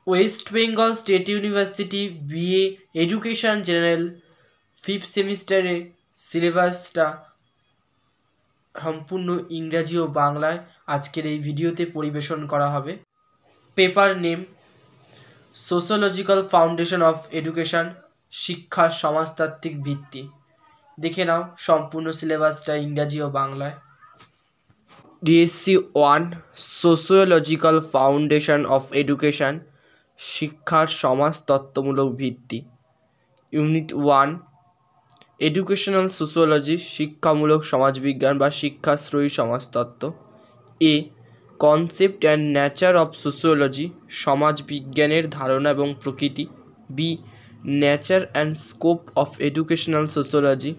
West Bengal state university BA education general 5th সেমিস্টারে সিলেবাসটা সম্পূর্ণ ইংরাজি ও বাংলায় আজকের এই ভিডিওতে পরিবেশন করা হবে। Paper name sociological foundation of education, শিক্ষার সমাজতাত্ত্বিক ভিত্তি। দেখে নাও সম্পূর্ণ সিলেবাসটা ইংরাজি ও বাংলায়। DSC 1 sociological foundation of education, শিক্ষার সমাজতত্ত্বমূলক ভিত্তি। ইউনিট 1 এডুকেশনাল সোশ্যোলজি, শিক্ষামূলক সমাজবিজ্ঞান বা শিক্ষাশ্রয়ী সমাজতত্ত্ব। A concept and nature of sociology, সমাজবিজ্ঞানের ধারণা এবং প্রকৃতি। B nature and scope of educational sociology,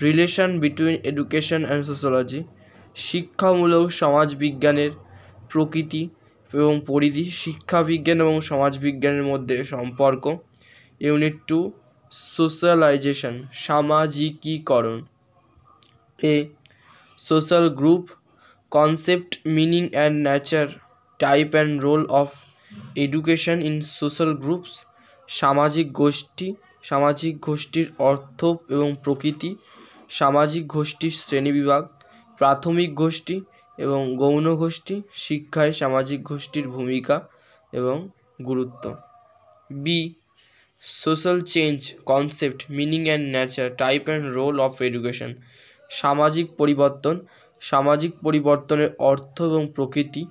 relation between education and sociology, শিক্ষামূলক সমাজবিজ্ঞানের প্রকৃতি এবং পরিধি, শিক্ষাবিজ্ঞান এবং সমাজবিজ্ঞানের মধ্যে সম্পর্ক। ইউনিট 2 সোশ্যালাইজেশন, সামাজিকীকরণ। A social group, concept, meaning and nature, type and role of education in social groups, সামাজিক গোষ্ঠী, সামাজিক গোষ্ঠীর অর্থ এবং প্রকৃতি, সামাজিক গোষ্ঠীর শ্রেণীবিভাগ, প্রাথমিক গোষ্ঠী এবং গৌণ গোষ্ঠী, শিক্ষায় সামাজিক গোষ্ঠীর ভূমিকা এবং গুরুত্ব। B social change, concept, meaning and nature, type and role of education, সামাজিক পরিবর্তন, সামাজিক পরিবর্তনের অর্থ এবং প্রকৃতি,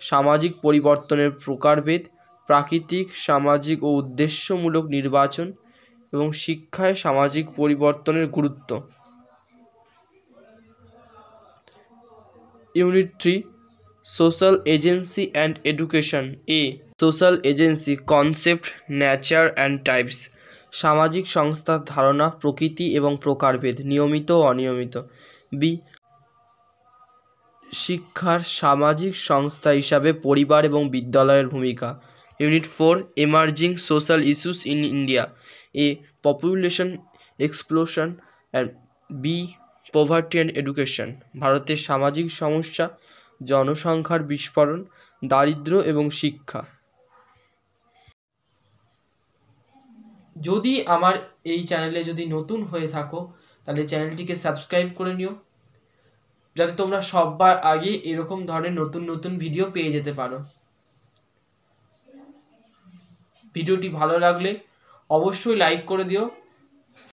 সামাজিক পরিবর্তনের প্রকারভেদ, প্রাকৃতিক, সামাজিক ও উদ্দেশ্যমূলক নির্বাচন এবং শিক্ষায় সামাজিক পরিবর্তনের গুরুত্ব। Unit 3 social agency and education. A social agency, concept, nature and types, সামাজিক সংস্থার ধারণা, প্রকৃতি এবং প্রকারভেদ, নিয়মিত ও অনিয়মিত। বি শিক্ষার সামাজিক সংস্থা হিসাবে পরিবার এবং বিদ্যালয়ের ভূমিকা। Unit 4 emerging social issues in India. A population explosion and B poverty and education, ভারতের সামাজিক সমস্যা, জনসংখ্যার বিস্ফোরণ, দারিদ্র্য এবং শিক্ষা। যদি আমার এই চ্যানেলে যদি নতুন হয়ে থাকো তাহলে চ্যানেলটিকে সাবস্ক্রাইব করে নিও, যাতে তোমরা সবার আগে এরকম ধরনের নতুন নতুন ভিডিও পেয়ে যেতে পারো। ভিডিওটি ভালো লাগলে অবশ্যই লাইক করে দিও